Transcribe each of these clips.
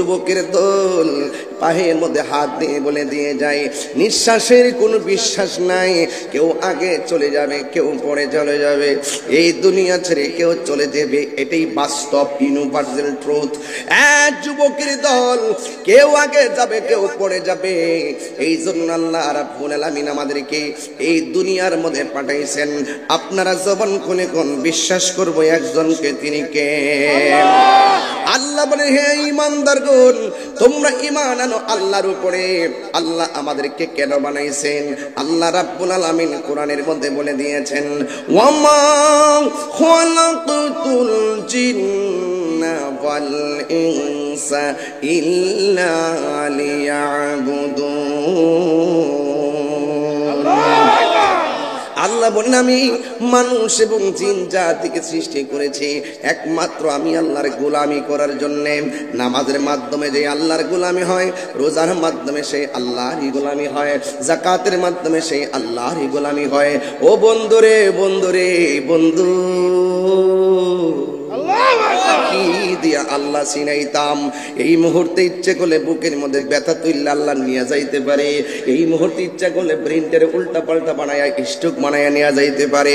যুবকের দল পায়ের মধ্যে হাত দিয়ে বলে দিয়ে যায়, নিঃশ্বাসের কোনো বিশ্বাস নাই, কেউ আগে চলে যাবে, কেউ পরে চলে যাবে, এই দুনিয়া ছেড়ে কেউ চলে যাবে, এটাই বাস্তব ইউনিভার্সাল ট্রুথ। এক যুবকের দল, কেউ আগে যাবে, কেউ পরে যাবে। এই জন্য আল্লাহ রাব্বুল আলামিন আমাদেরকে এই দুনিয়ার মধ্যে পাঠাইছেন। আপনারা জবান খুলে কোন বিশ্বাস করবো একজনকে, তিনি কে? আল্লাহ বলে, হে ঈমানদারগণ, তোমরা ঈমান আনো আল্লাহর উপরে। আল্লাহ আমাদেরকে কেন বানাইছেন? আল্লাহ রাব্বুল আলামিন কোরআনের মধ্যে বলে দিয়েছেন, ওয়ামা খালাকাতুল জিন্না ওয়াল ইনসা ইল্লা লিয়াবুদুন। আল্লাহ বলেন, আমি মানুষ এবং জিন জাতিকে সৃষ্টি করেছি একমাত্র আমি আল্লাহর গোলামি করার জন্য। নামাজের মাধ্যমে যে আল্লাহর গোলামি হয়, রোজার মাধ্যমে সেই আল্লাহরই গোলামি হয়, যাকাতের মাধ্যমে সেই আল্লাহরই গোলামি হয়। ও বন্ধুরে, বন্ধুরে, বন্ধু, কি দিয়া আল্লাহ চিনাইতাম? এই মুহূর্তে ইচ্ছে করলে বুকের মধ্যে ব্যথা তুললে আল্লাহ নিয়ে যাইতে পারে। এই মুহূর্তে ইচ্ছা করলে ব্রেনটারে উল্টা পাল্টা বানায়া স্ট্রোক বানায়া নিয়ে যাইতে পারে।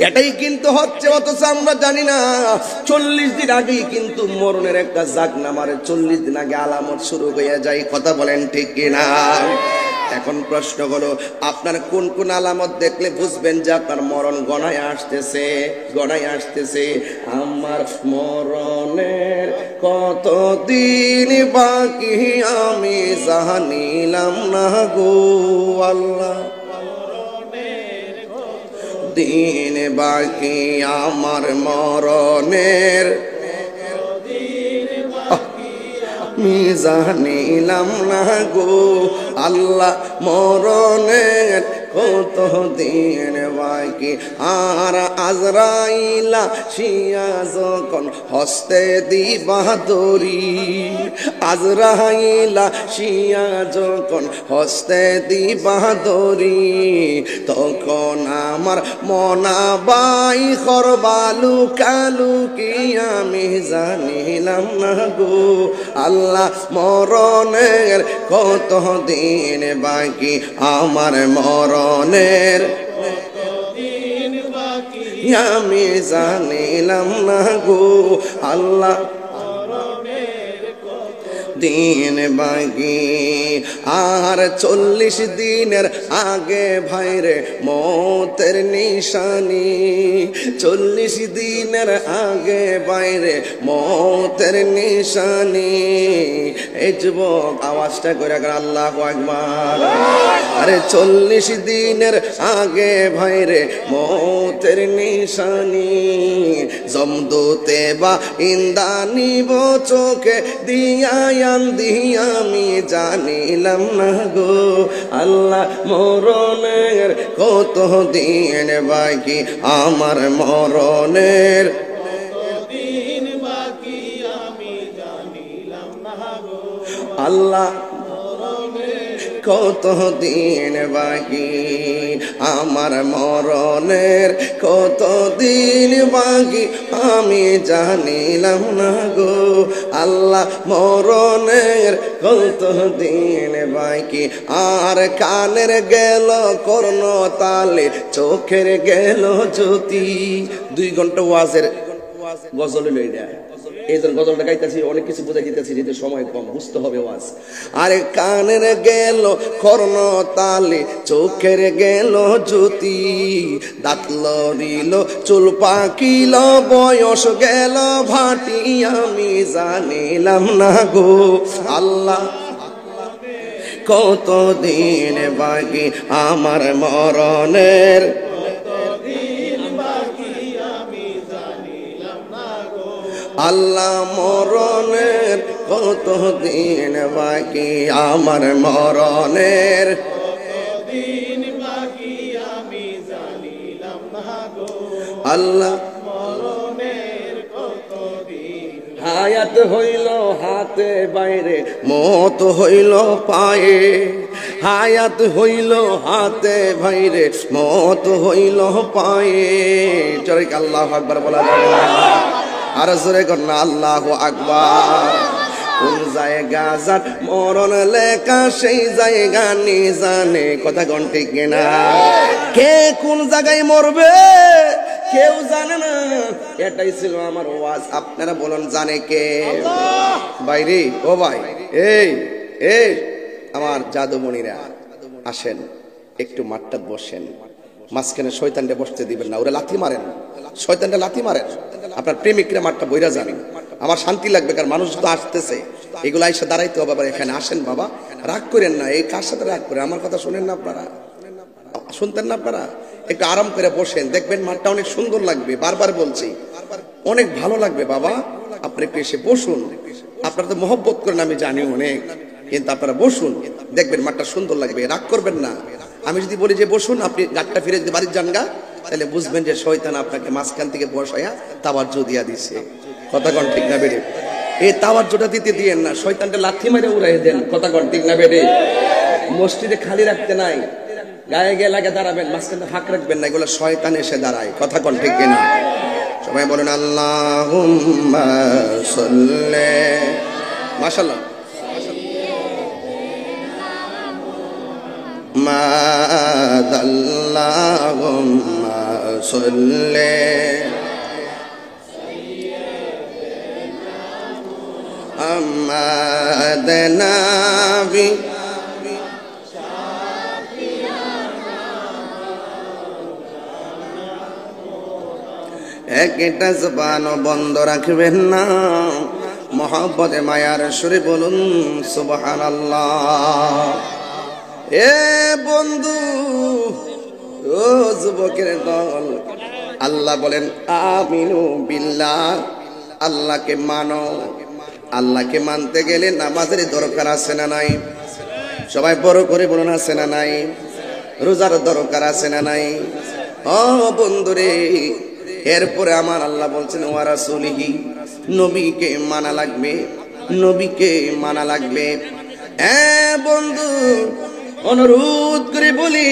এটাই কিন্তু হচ্ছে, অথচ আমরা জানি না। 40 দিন আগেই কিন্তু মরণের একটা জাগ নামারে, 40 দিন আগে আলামত শুরু হয়ে যায়। কথা বলেন ঠিক কিনা? এখন প্রশ্ন হলো, আপনার কোন কোন আলামত দেখলে বুঝবেন যে আপনার মরণ গণায় আসতেছে? গণায় আসতেছে। আমার মরণের কতদিন বাকি আমি জানিলাম না গো আল্লাহ। দিন বাকি আমার মরণের আমি জানিলাম না গো আল্লাহ। মরণের কত দিন বাকি, আর আজরাইলা শিয়া যখন হস্তে দিবা দড়ি, আজরাইলা শিয়া যখন হস্তে দিবা দড়ি, তখন আমার মনাবাই করবালু কালু কি আমি জানিলাম না গো আল্লাহ। মরণের কত দিন বাকি আমার মরণের আমি জানিলাম না গো আল্লাহ। দিন বাকি আর 40 দিনের আগে ভাইরে মতের নিশানি, 40 দিনের আগে বাইরে মতের নিশানি। এই যুবক আওয়াজটা করে আল্লাহু আকবার। আরে 40 দিনের আগে ভাইরে মতের নিশানি, জমদুতে বা ইন্দানিব চোখে দিয়া আমি জানিলাম না গো আল্লাহ। মরণের কত দিন বাকি আমার মরণের দিন বাকি আমি জানিলাম না গো আল্লাহ। কত দিন বাকি আমার মরণের কত দিন বাকি আমি জানিলাম না গো আল্লাহ। মরণের কত দিন বাকি আর কানের গেল কর্ণ তালে, চোখের গেল জ্যোতি। 2 ঘন্টা ওয়াজের গজল লইয়া এই জন্য গজলটা গাইতেছি, অনেক কিছু বোঝা যেতেছি, যেতে সময় কম, বুঝতে হবে ওয়াজ। আরে কানের গেল কর্ণ তালে, চোখের গেল জ্যোতি, দাঁত লড়িল চুল পাকিল বয়স গেল ভাটি আমি জানিলাম না গো আল্লাহ। কত দিন বাকি আমার মরণের আল্লাহ। মরণের কত দিন বাকি আমার মরণের দিন বাকি আমি জানিলাম না গো আল্লাহ। মরণের কত দিন হায়াত হইল হাতে বাইরে, মত হইল পায়ে, হায়াত হইল হাতে বাইরে, মত হইল পায়ে। জোরে আল্লাহু আকবার বলা যাবে না? আর জোরে কর না আল্লাহু আকবার। কোন জায়গা যার মরণ লেখা সেই জায়গা নি জানে, কথা কোন ঠিক কিনা? কে কোন জায়গায় মরবে কেউ জানে না। এটাই ছিল আমার ওয়াজ। আপনারা বলুন জানে কে? বাইরে ও ভাই, এই এই আমার জাদুমণিরা আসেন, একটু মাঠটা বসেন। মাঝখানে শয়তানটা বসতে দিবেন না, ওরা লাথি মারেন, শয়তানটা লাথি মারেন। আপনার প্রেমিকরা মাঠটা বইরা যাবেন, আমার শান্তি লাগবে, কারণ মানুষ তো আসতেছে, এগুলো এসে দাঁড়াইতে হবে। আবার এখানে আসেন বাবা, রাগ করেন না। এই কার সাথে রাগ করে? আমার কথা শোনেন না আপনারা, শুনতেন না আপনারা? একটু আরাম করে বসেন, দেখবেন মাঠটা অনেক সুন্দর লাগবে। বারবার বলছি, অনেক ভালো লাগবে বাবা। আপনি একটু এসে বসুন। আপনারা তো মহব্বত করেন আমি জানি অনেক, কিন্তু আপনারা বসুন, দেখবেন মাঠটা সুন্দর লাগবে। রাগ করবেন না। আমি যদি বলি যে বসুন, আপনি গাটটা ফিরে যদি বাড়ির যান গা, তাহলে বুঝবেন যে শয়তান আপনাকে মাঝখান থেকে বসাইয়া তাওয়াজ্জু দিয়া দিছে। কথা কোন ঠিক না বেড়ে? এই তাওয়াজ্জুটা দিতে দিয়েন না, শয়তানটা লাথি মেরে উড়াই দেন। কথা কোন ঠিক না বেড়ে? মসজিদে খালি রাখতে নাই, গায়ে গিয়ে লাগে দাঁড়াবেন, মাঝখানে ফাঁক রাখবেন না, এগুলো শয়তান এসে দাঁড়ায়। কথা কোন ঠিক কিনা? সবাই বলেন আল্লাহুম্মা সাল্লি। মাশাআল্লাহ। আল্লাহুম্মা সাল্লি আমাদানা বি একটা জবানও বন্ধ রাখবেন না। মহব্বতে মায়ার সুরে বলুন সুবহানাল্লাহ। এ বন্ধু, ও যুবকের দল, আল্লাহ বলেন আমিনু বিল্লাহ, আল্লাহকে মানো। আল্লাহকে মানতে গেলে নামাজের দরকার আছে না নাই? সবাই বড় করে বলুন, আছে না নাই? রোজার দরকার আছে না নাই? ও বন্ধুরে, এরপরে আমার আল্লাহ বলছেন ওয়া রাসূলিহি, নবীকে মানা লাগবে, নবীকে মানা লাগবে। বন্ধু, অনুরোধ করে বলি,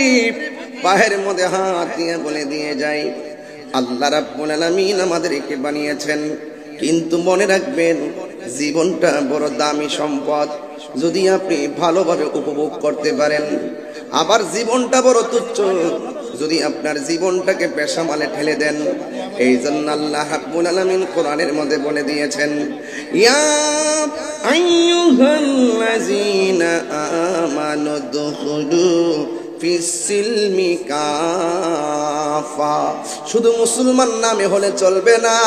পায়ের মধ্যে হাত দিয়ে বলে দিয়ে যাই, আল্লাহ রাব্বুল আলামিন আমাদেরকে বানিয়েছেন, কিন্তু মনে রাখবেন জীবনটা বড় দামি সম্পদ। যদি আপনি ভালোভাবে উপভোগ করতে পারেন, আবার জীবনটা বড় তুচ্ছ যদি আপনার জীবনটাকে পেশামালে ঠেলে দেন। এই জন্য আল্লাহ রাব্বুল আলামিন কোরআনের মধ্যে বলে দিয়েছেন, ইয়া আইয়ুহাল্লাযীনা আমানু দুখুলু ফিস-সিলমি কাফা। শুধু মুসলমান নামে হলে চলবে না,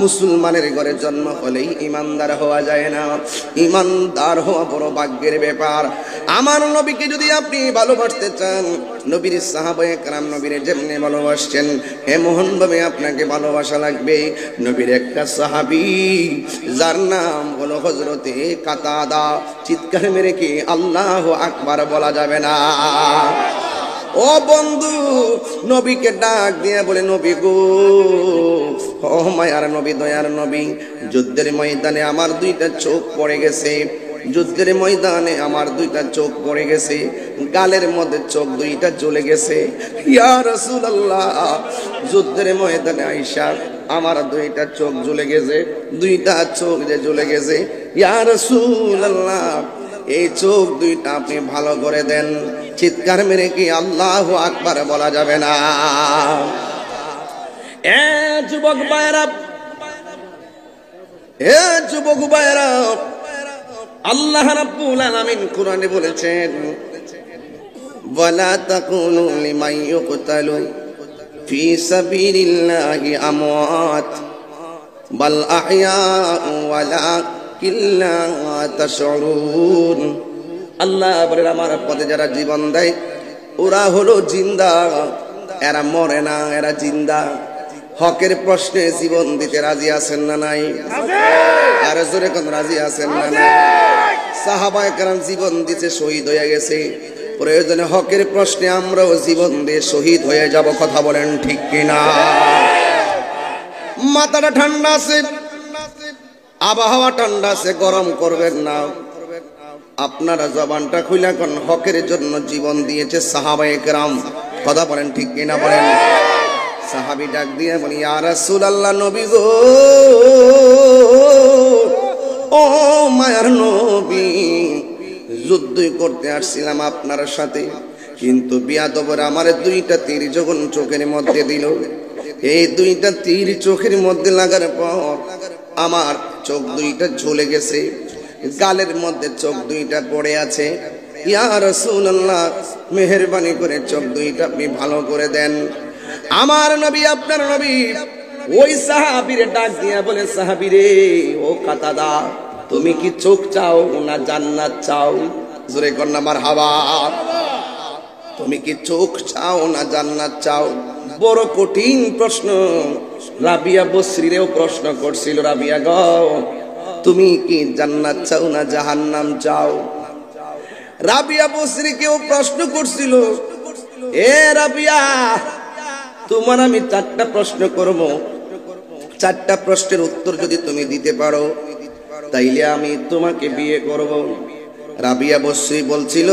মুসলমানের ঘরে জন্ম হলেই ইমানদার হওয়া যায় না। ইমানদার হওয়া বড় ভাগ্যের ব্যাপার। আমার নবীকে যদি আপনি ভালোবাসতে চান, নবীর সাহাবায়ে কেরাম নবীর যেমনি ভালোবাসছেন, এমন ভাবে আপনাকে ভালোবাসা লাগবে। নবীর একটা সাহাবী যার নাম হলো হযরতে কাতাদা, চিৎকার মেরে কি আল্লাহু আকবার বলা যাবে না? ও বন্ধু, নবীকে ডাক দিয়ে বলে, নবী গো, ও মায়ার নবী, দয়ার নবী, যুদ্ধের ময়দানে আমার দুইটা চোখ পড়ে গেছে, যুদ্ধের ময়দানে আমার দুইটা চোখ পড়ে গেছে, গালের মধ্যে চোখ দুইটা জ্বলে গেছে। ইয়া রাসূলুল্লাহ, যুদ্ধের ময়দানে আয়েশা আমার দুইটা চোখ জ্বলে গেছে, দুইটা চোখ যে জ্বলে গেছে। ইয়া রাসূলুল্লাহ, এই চোখ দুইটা আপনি ভালো করে দেন। চিৎকার মেরে কি আল্লাহু আকবার বলা যাবে না? এ যুবক ভাইরা, এ যুবক ভাইরা, আল্লাহ রাব্বুল আলামিন কোরআনে বলেছেন, ওয়ালা তাকুনু লিমান ইউকতালু ফি সাবিলিল্লাহি আমওয়াত বাল আহইয়াউ ওয়ালাকিন লা তাশউরুন। আল্লাহ বলেন, আমার পথে যারা জীবন দেয় ওরা হলো জিন্দা, এরা মরে না, এরা জিন্দা। হকের প্রশ্নে জীবন দিতে রাজি আছেন না নাই? আর জোরে কোন রাজি আছেন না নাই? সাহাবায়ে কেরাম জীবন দিতে শহীদ হয়ে গেছে, প্রয়োজনে হকের প্রশ্নে আমরাও জীবন দিয়ে শহীদ হয়ে যাব। কথা বলেন ঠিক কিনা? মাথাটা ঠান্ডা আছে, আবহাওয়া ঠান্ডা আছে, গরম করবেন না। আপনারা জবানটা খুলে কোন হকের জন্য জীবন দিয়েছে সাহাবায়ে কেরাম। কথা বলেন ঠিক কিনা? বলেন। সাহাবী ডাক দিয়ে বলি, ইয়া রাসূলুল্লাহ, নবী গো, ও ও মায়ার নবী, যুদ্ধ করতে আসছিলাম আপনার সাথে, কিন্তু বিয়াদবর আমার দুইটা তীর যখন চোখের মধ্যে দিল, এই দুইটা তীর চোখের মধ্যে লাগার পর আমার চোখ দুইটা ঝুলে গেছে, গালের মধ্যে চোখ দুইটা পড়ে আছে। ইয়া রাসূলুল্লাহ, মেহেরবানি করে চোখ দুইটা আপনি ভালো করে দেন। আমার নবী, আপনার নবী ওই সাহাবীরে ডাক দিয়া বলে, সাহাবীরে, ও কাতাদা, তুমি কি চোখ চাও না জান্নাত চাও? জোরে কর না মারহাবা। তুমি কি চোখ চাও না জান্নাত চাও? বড় কঠিন প্রশ্ন। রাবিয়া বসরিরেও প্রশ্ন করছিল, রাবিয়া গো, তুমি কি জান্নাত চাও না জাহান্নাম চাও? রাবিয়া বসরিকেও প্রশ্ন করছিল, এ রাবিয়া, তোমার আমি 4টা প্রশ্ন করব, 4টা প্রশ্নের উত্তর যদি তুমি দিতে পারো তাইলে আমি তোমাকে বিয়ে করব। রাবিয়া বসরি বলছিল,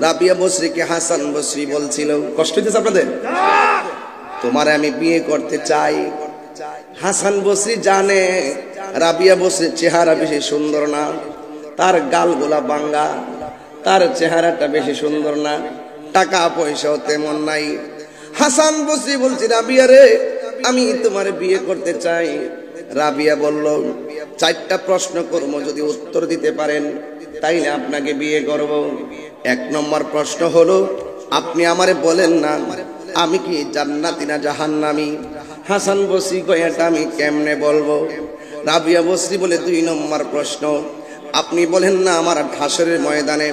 রাবিয়া বসরিকে হাসান বসরি বলছিল, কষ্ট হইতেছে আপনাদের? তোমার আমি বিয়ে করতে চাই। হাসান বসরি জানে রাবিয়া বসরির চেহারা বেশি সুন্দর না, তার গালগুলা বাঙ্গা, তার চেহারাটা বেশি সুন্দর না, টাকা পয়সাও তেমন নাই। হাসান বসরি বলছি, রাবিয়া রে, আমি তোমার বিয়ে করতে চাই। রাবিয়া বলল, 4টা প্রশ্ন করব, যদি উত্তর দিতে পারেন তাইলে আপনাকে বিয়ে করব। 1 নম্বর প্রশ্ন হলো, আপনি আমারে বলেন না আমি কি জান্নাতি না জাহান্নামী? হাসান বসরি কয়, এটা আমি কেমনে বলবো? রাবিয়া বসরি বলে, 2 নম্বর প্রশ্ন, আপনি বলেন না আমার হাসরের ময়দানে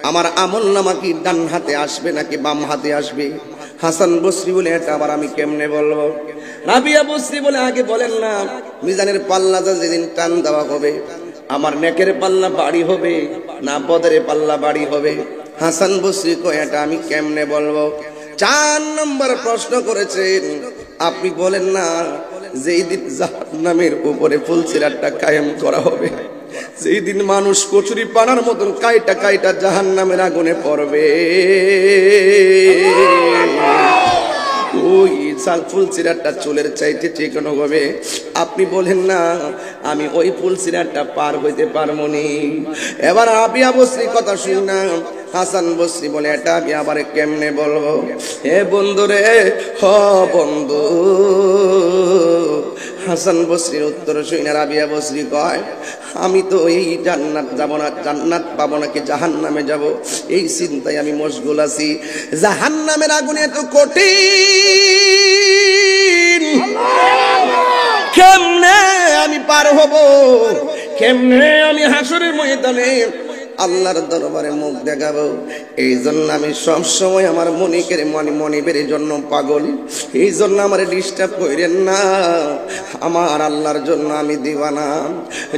আমার আমল নামা কি ডান হাতে আসবে নাকি বাম হাতে আসবে? হাসান বসরি বলে, এটা আবার আমি কেমনে বলবো? রাবিয়া বসরি বলে, আগে বলেন না মিজানের পাল্লা যেদিন টান দেওয়া হবে আমার নেকের পাল্লা বাড়ি হবে না বদরের পাল্লা বাড়ি হবে? হাসান বসরি কয়, এটা আমি কেমনে বলবো? 4 নম্বর প্রশ্ন করেছেন, আপনি বলেন না যেই দিন জাহান্নামের উপরে ফুলসিরাতটা কায়েম করা হবে, যেই দিন মানুষ কচুরি পানার মতন কাইটা কাইটা জাহান্নামের আগুনে পড়বে, ওই ফুলসিরাতটা চুলের চাইতে চিকন হবে, আপনি বলেন না আমি ওই ফুলসিরাতটা পার হইতে পারবো নি? এবার রাবিয়া বসরি কথা শুন না, হাসান বসরি বলে, এটা আমি আবার কেমনে বলবো? হে বন্ধু রে, হ বন্ধু। হাসান বসরির উত্তর শুনে রাবিয়া বসরি কয়, আমি তো এই জান্নাত যাব না, জান্নাত পাবো নাকি জাহান্নামে যাব, এই চিন্তায় আমি মশগুল আছি। জাহান্নামের আগুনে এত কঠিন, কেমনে আমি পার হব? কেমনে আমি হাসরের ময়দানে আল্লাহর দরবারে মুখ দেখাবো? এই জন্য আমি সবসময় আমার মনিবের জন্য পাগল, এই জন্য আমার ডিস্টার্ব করেন না, আমার আল্লাহর জন্য আমি দিওয়ানা।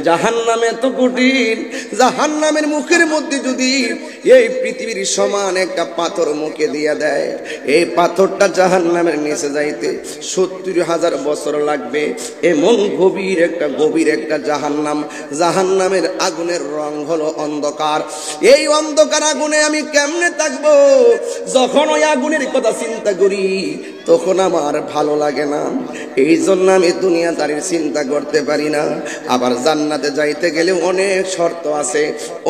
জাহান্নাম এত কঠিন, জাহান্নামের মুখের মধ্যে যদি এই পৃথিবীর সমান একটা পাথর মুখে দিয়ে দেয়, এই পাথরটা জাহান্নামের নিচে যাইতে 70,000 বছর লাগবে। এমন গভীর একটা জাহান্নাম। জাহান্নামের আগুনের রং হলো অন্ধকার। এই অন্ধকার আগুনে আমি কেমনে থাকবো? যখন ওই আগুনের কথা চিন্তা করি তখন আমার ভালো লাগে না, এই জন্য আমি দুনিয়াদারির চিন্তা করতে পারি না। আবার জান্নাতে যাইতে গেলে অনেক শর্ত আছে,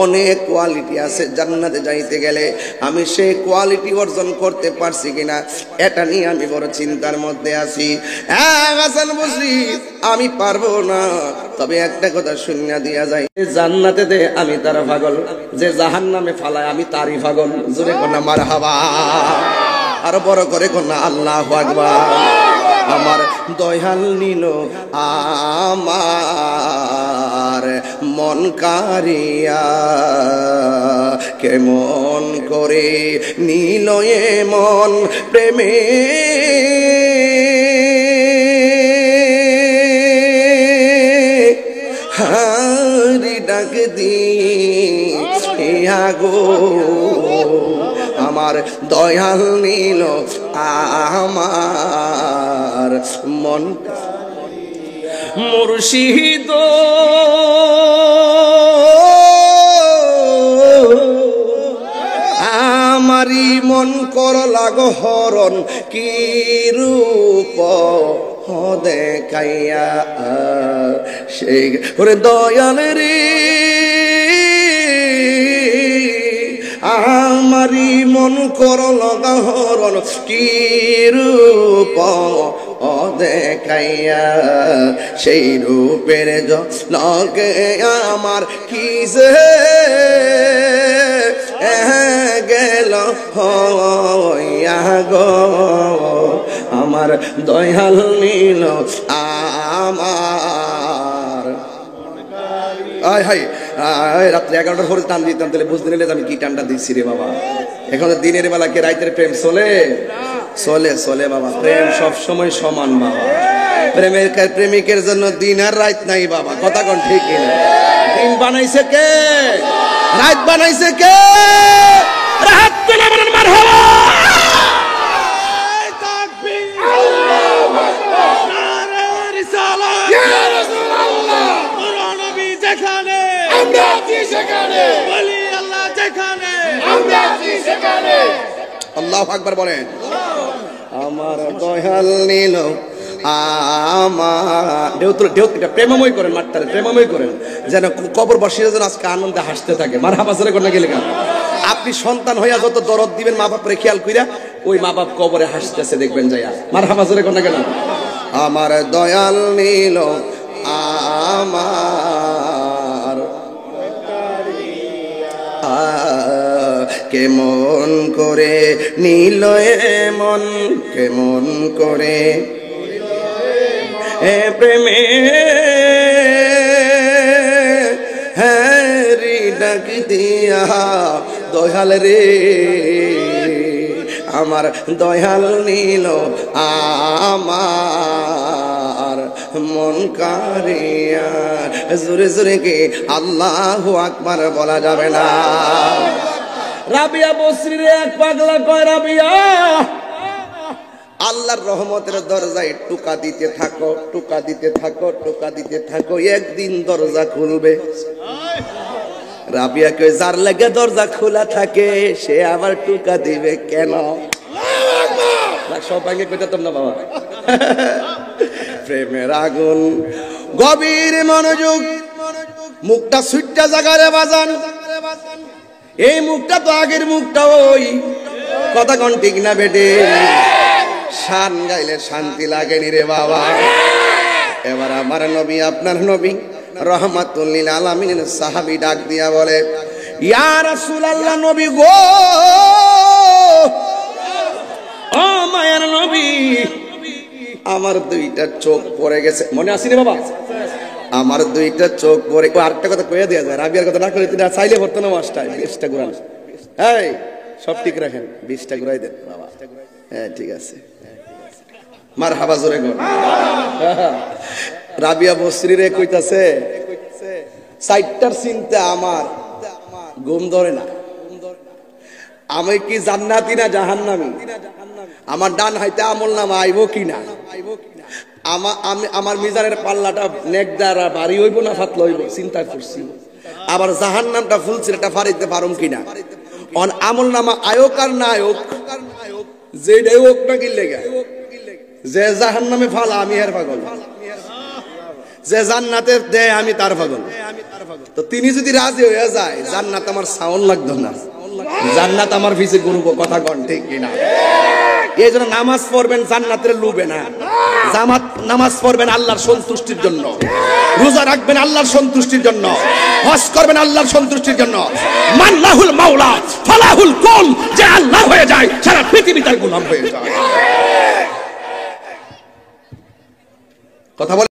অনেক কোয়ালিটি আছে। জান্নাতে যাইতে গেলে আমি সেই কোয়ালিটি অর্জন করতে পারছি কিনা এটা নিয়ে আমি বড় চিন্তার মধ্যে আছি। হাসান বসরি, আমি পারবো না, তবে একটা কথা শুনিয়া দিয়া যায়, জান্নাতে দে আমি তার পাগল, যে জাহান্নামে ফালায় আমি তারই পাগল। জোরে কোনা মারহাবা, আরো বড় করে কোনা আল্লাহু আকবার। আমার দয়াল নিল আমার মন কারিয়া, কেমন করে নিল মন প্রেমে, হারি ডাক দিয়া গো, আমার দয়াল নিল আমার মন। মুর্শিদ আমারি মন করলা গো হরণ, কি রূপ দেখাইয়া সেই ওরে দয়াল রে আমারি মন করল গহরণ কি রূপ দেখাইয়া সেই রূপের জলকে আমার কি যে গেল হইয়া গো আমার দয়াল নীল আমার আয় হাই রাত্রে 11টার পরে টান দিতাম তাহলে বুঝতে নিলে আমি কি টানটা দিচ্ছি রে বাবা এখন দিনের বেলা কে রাতের প্রেম চলে চলে চলে বাবা প্রেম সব সময় সমান বাবা প্রেমিকের জন্য দিন আর রাত নাই বাবা কথা কোন ঠিক না দিন বানাইছে কে রাত বানাইছে কে রাত পেলে বলেন মারহাবা তাকবীর আল্লাহু আকবার নারে রিসালাত ইয়া রাসূলুল্লাহ নবী যেখানে আমরা আছি সেখানে বলি আল্লাহ যেখানে আমরা আছি সেখানে আল্লাহু আকবার বলেন আমার দয়াল নীল আমার ঢেউটা প্রেমময় করেন মাঠটারে প্রেমময় করেন যেন কবর বসিয়ে যেন আজকে আনন্দে হাসতে থাকে মারহাবা জোরে কোন গেলে কেন আপনি সন্তান হইয়া যত দরদ দিবেন মা বাপরে খেয়াল কইরা ওই মা বাপ কবরে হাসতেছে দেখবেন যাইয়া মারহাবা জোরে কোন কেন আমার দয়াল নীল আমার কেমন করে নীল মন কেমন করে প্রেমে হ্যারি ডাক দিয়া দয়াল রে আমার দয়াল নীল আমার মন কারিয়া জোরে জোরে কে আল্লাহু আকবার বলা যাবে না রাবিয়া বসরির এক পাগলা কয় রাবিয়া আল্লাহর রহমতের দরজায় টুকা দিতে থাকো টুকা দিতে থাকো টুকা দিতে থাকো একদিন দরজা খুলবে রাবিয়া কয় যার লাগে দরজা খোলা থাকে সে আবার টুকা দিবে কেন সব ভাঙে কইতাম না বাবা প্রেমের আগুন গভীর মনোযোগ মুখটা সুইটটা জাগারে বাজান এই মুখটা তো আগের মুখটা ওই কথা কোন ঠিক না বেটে শান গাইলে শান্তি লাগেনি রে বাবা এবার আমার নবী আপনার নবী রহমাতুল লিল আলামিন সাহাবী ডাক দিয়া বলে ইয়া রাসূলুল্লাহ নবী গো ও মায়ের নবী আমার দুইটা চোখ পড়ে গেছে মনে আছে রে বাবা আমার দুইটা চোখ পড়ে ও আরেকটা কথা কইয়া দেয়া যায় রাবিয়ার কথা না কইলে তুই চাইলে পড়তো না মাস্টার 20টা ঘুরান এই সব ঠিক রাখেন 20টা ঘুরাই দেন বাবা হ্যাঁ ঠিক আছে মারহাবা জোরে গো রাবিয়া বসরি রে কইতাছে 60টার চিন্তা আমার ঘুম ধরে না আমি কি জান্নাতি না জাহান্নামী আমার ডান হাতে আমলনামা আইবো কিনা আমার মিজানের পাল্লাটা নেক দ্বারা ভারী হইব না ফাতলা হইব চিন্তা করছি আবার জাহান্নামটা ফুলছিল এটা ফাড়িতে পারুম কিনা অন আমলনামা আয়োক আর না আয়োক যেটাই হোক না কি লেগা যে জাহান্নামে ফালা আমি এর পাগল যে জান্নাতে দেয় আমি তার পাগল তো তিনি যদি রাজি হয়ে যায় জান্নাত আমার সাউন্ড লাগতো না জান্নাত আমার পিছে ঘুরবো কথা কোন ঠিক কিনা এই জন্য নামাজ পড়বেন জান্নাতের লুবে না নামাজ পড়বেন আল্লাহর সন্তুষ্টির জন্য রোজা রাখবেন আল্লাহর সন্তুষ্টির জন্য হজ করবেন আল্লাহর সন্তুষ্টির জন্য মাল্লাহুল মাওলা ফালাহুল কুল যে আল্লাহ হয়ে যায় সারা পৃথিবী তার গোলাম হয়ে যায় কথা